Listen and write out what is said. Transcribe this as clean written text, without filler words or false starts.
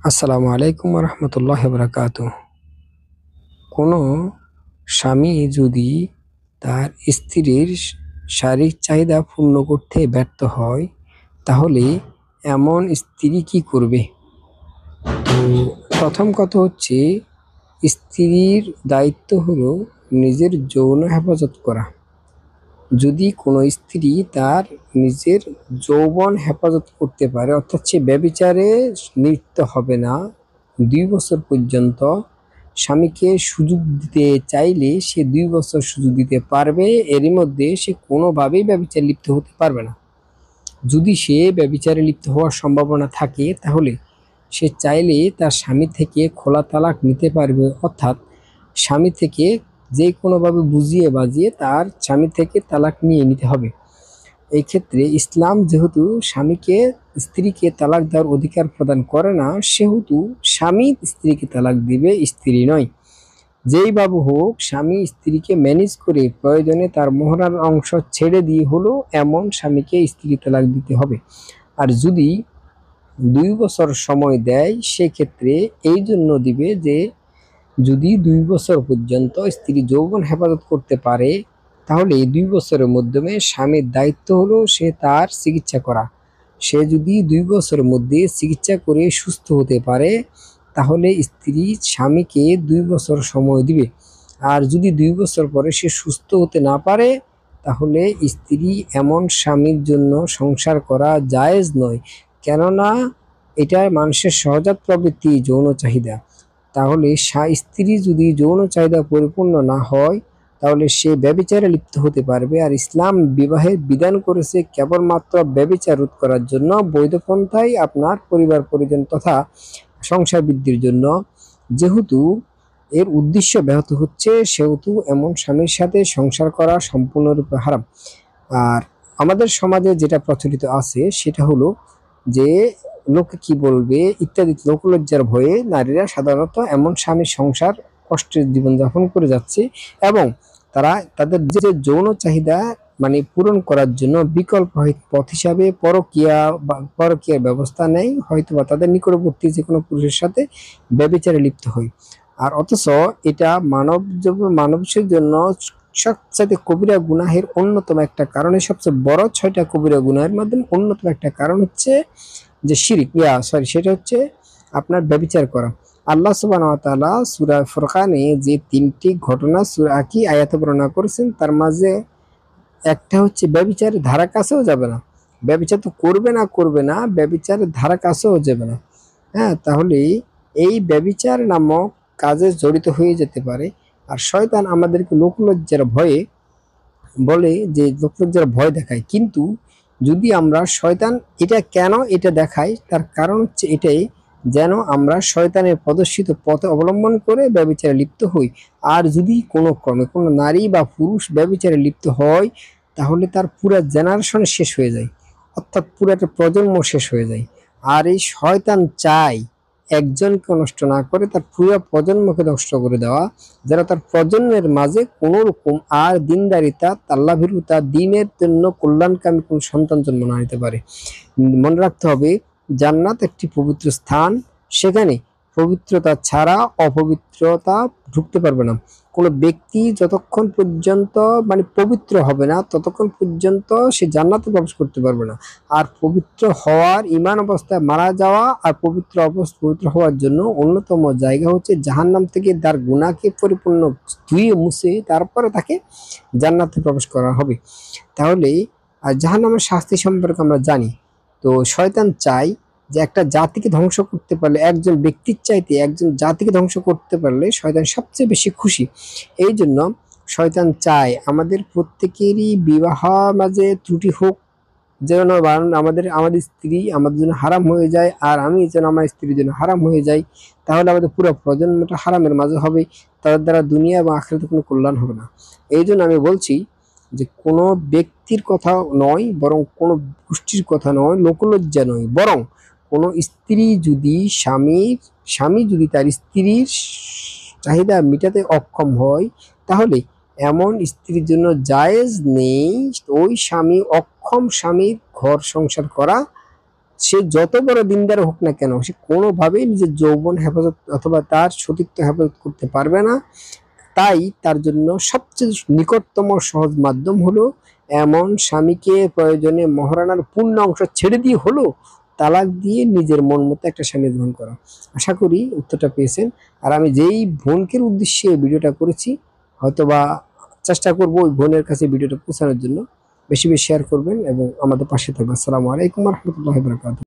আসসালামু আলাইকুম রহমতুল্লাহ বরকাত। কোনো স্বামী যদি তার স্ত্রীর শারীরিক চাহিদা পূর্ণ করতে ব্যর্থ হয়, তাহলে এমন স্ত্রী কি করবে? তো প্রথম কথা হচ্ছে, স্ত্রীর দায়িত্ব হলো নিজের যৌন হেফাজত করা। যদি কোনো স্ত্রী তার নিজের যৌবন হেফাজত করতে পারে, অর্থাৎ সে ব্যভিচারে লিপ্ত হবে না 2 বছর পর্যন্ত, স্বামীকে সুযোগ দিতে চাইলে সে 2 বছর সুযোগ দিতে পারবে। এরই মধ্যে সে কোনোভাবেই ব্যভিচারে লিপ্ত হতে পারবে না। যদি সে ব্যভিচারে লিপ্ত হওয়ার সম্ভাবনা থাকে, তাহলে সে চাইলে তার স্বামী থেকে খোলা তালাক নিতে পারবে, অর্থাৎ স্বামী থেকে যে কোনোভাবে বুঝিয়ে বাজিয়ে তার স্বামী থেকে তালাক নিয়ে নিতে হবে। এই ক্ষেত্রে ইসলাম যেহেতু স্ত্রীকে তালাক দেওয়ার অধিকার প্রদান করে না, সেহেতু স্বামী স্ত্রীকে তালাক দিবে, স্ত্রী নয়। যেই বাবু হোক, স্বামী স্ত্রীকে ম্যানেজ করে প্রয়োজনে তার মোহরার অংশ ছেড়ে দিয়ে হলো এমন স্বামীকে স্ত্রী তালাক দিতে হবে। আর যদি 2 বছর সময় দেয়, সেক্ষেত্রে এই জন্য দিবে যে যদি 2 বছর পর্যন্ত স্ত্রী যৌবন হেফাজত করতে পারে, তাহলে এই 2 বছরের মাধ্যমে স্বামীর দায়িত্ব হলো সে তার চিকিৎসা করা। সে যদি 2 বছরের মধ্যে চিকিৎসা করে সুস্থ হতে পারে, তাহলে স্ত্রী স্বামীকে 2 বছর সময় দিবে। আর যদি 2 বছর পরে সে সুস্থ হতে না পারে, তাহলে স্ত্রী এমন স্বামীর জন্য সংসার করা জায়েজ নয়। কেননা এটা মানুষের সহজাত প্রবৃত্তি, যৌন চাহিদা। তাহলে স্ত্রী যদি যৌন চাহিদা পরিপূর্ণ না হয়, তাহলে সে ব্যভিচারে লিপ্ত হতে পারবে। আর ইসলাম বিবাহের বিধান করেছে কেবলমাত্র ব্যভিচার রোধ করার জন্য, বৈধ পন্থায় আপনার পরিবার পরিজন তথা সংসার বৃদ্ধির জন্য। যেহেতু এর উদ্দেশ্য ব্যাহত হচ্ছে, সেহেতু এমন স্বামীর সাথে সংসার করা সম্পূর্ণরূপে হারাম। আর আমাদের সমাজে যেটা প্রচলিত আছে, সেটা হলো যে লোকে কি বলবে ইত্যাদি লোকলজ্জার ভয়ে নারীরা সাধারণত এমন স্বামীর সংসার কষ্টের জীবনযাপন করে যাচ্ছে, এবং তারা তাদের যে যৌন চাহিদা পূরণ করার জন্য বিকল্প পথ হিসাবে পরকীয়ার ব্যবস্থা নেয়, হয়তোবা তাদের নিকটবর্তী যে কোনো পুরুষের সাথে ব্যভিচারে লিপ্ত হয়। আর অথচ এটা মানুষের জন্য সবচেয়ে কবিরা গুনাহের অন্যতম একটা কারণ। সবচেয়ে বড় 6টা কবিরা গুনাহের মাধ্যমে অন্যতম একটা কারণ হচ্ছে যে সেটা হচ্ছে আপনার ব্যভিচার করা। আল্লাহ সুবহানাহু ওয়া তাআলা সূরা ফুরকানে যে 3টি ঘটনা কি আয়াতে বর্ণনা করেছেন, তার মাঝে একটা হচ্ছে ব্যভিচারের ধারা কাছেও যাবে না। ব্যভিচার তো করবে না, ব্যভিচারের ধারা কাছেও যাবে না। হ্যাঁ, তাহলে এই ব্যভিচার নামক কাজে জড়িত হয়ে যেতে পারে। আর শয়তান আমাদেরকে লোকলজ্জার ভয়ে বলে যে লোকলজ্জার ভয় দেখায়, কিন্তু যদি আমরা শয়তান এটা দেখায়, তার কারণ হচ্ছে এটাই, যেন আমরা শয়তানের প্রদর্শিত পথে অবলম্বন করে ব্যভিচারে লিপ্ত হই। আর যদি কোনো ক্রমে কোনো নারী বা পুরুষ ব্যভিচারে লিপ্ত হয়, তাহলে তার পুরো জেনারেশন শেষ হয়ে যায়, অর্থাৎ পুরো একটা প্রজন্ম শেষ হয়ে যায়। আর এই শয়তান চায় একজনকে নষ্ট না করে তার পুরো প্রজন্মকে নষ্ট করে দেওয়া, যেন তার প্রজন্মের মাঝে কোনো রকম আর দিনদারিতা, আল্লাহভীরুতা, দিনের জন্য কল্যাণকামী কোন সন্তান জন্ম না নিতে পারে। মনে রাখতে হবে, জান্নাত একটি পবিত্র স্থান, সেখানে পবিত্রতা ছাড়া অপবিত্রতা ঢুকতে পারবে না। কোনো ব্যক্তি যতক্ষণ পর্যন্ত পবিত্র হবে না, ততক্ষণ পর্যন্ত সে জান্নাতে প্রবেশ করতে পারবে না। আর পবিত্র হওয়ার, ঈমান অবস্থায় মারা যাওয়া আর পবিত্র হওয়ার জন্য অন্যতম জায়গা হচ্ছে জাহান্নাম থেকে তার গুনাহকে পরিপূর্ণ ধুয়ে মুছে তারপরে তাকে জান্নাতে প্রবেশ করা হবে। তাহলে জাহান্নামের শাস্তি সম্পর্কে আমরা জানি। তো শয়তান চায় যে একটা জাতিকে ধ্বংস করতে পারলে, একজন ব্যক্তির চাইতে একজন জাতিকে ধ্বংস করতে পারলে শয়তান সবচেয়ে বেশি খুশি। এই জন্য শয়তান চায় আমাদের প্রত্যেকেরই বিবাহ মাঝে ত্রুটি হোক, যেন আমাদের স্ত্রী আমাদের জন্য হারাম হয়ে যায়, আর আমি যেন আমার স্ত্রীর জন্য হারাম হয়ে যাই। তাহলে আমাদের পুরো প্রজন্মটা হারামের মাঝে হবে, তাদের দ্বারা দুনিয়া এবং আখিরাতে কোনো কল্যাণ হবে না। এই জন্য আমি বলছি যে কোনো ব্যক্তির কথা নয়, বরং কোনো গোষ্ঠীর কথা নয়, লোকলজ্জা নয়, বরং কোনো স্বামী যদি তার স্ত্রীর চাহিদা মেটাতে অক্ষম হয়, তাহলে এমন স্ত্রীর জন্য জায়েজ নেই ওই অক্ষম স্বামীর ঘর সংসার করা, সে যত বড় দিনদার হোক না কেন, সে কোনোভাবেই নিজের যৌবন হেফাজত অথবা তার সতীত্ব হেফাজত করতে পারবে না। তাই তার জন্য সবচেয়ে নিকটতম সহজ মাধ্যম হলো এমন স্বামীকে প্রয়োজনে মহারানার পূর্ণ অংশ ছেড়ে দিয়ে হলো তালাক দিয়ে নিজের মন মতো একটা স্বামী গ্রহণ করা। আশা করি উত্তরটা পেয়েছেন। আর আমি যেই বোনকে উদ্দেশ্যে ভিডিওটা করেছি, হয়তোবা চেষ্টা করব ওই বোনের কাছে ভিডিওটা পৌঁছানোর জন্য। বেশি বেশি শেয়ার করবেন এবং আমাদের পাশে থাকবেন। আসসালামু আলাইকুম রহমতুল্লাহ বরকাত।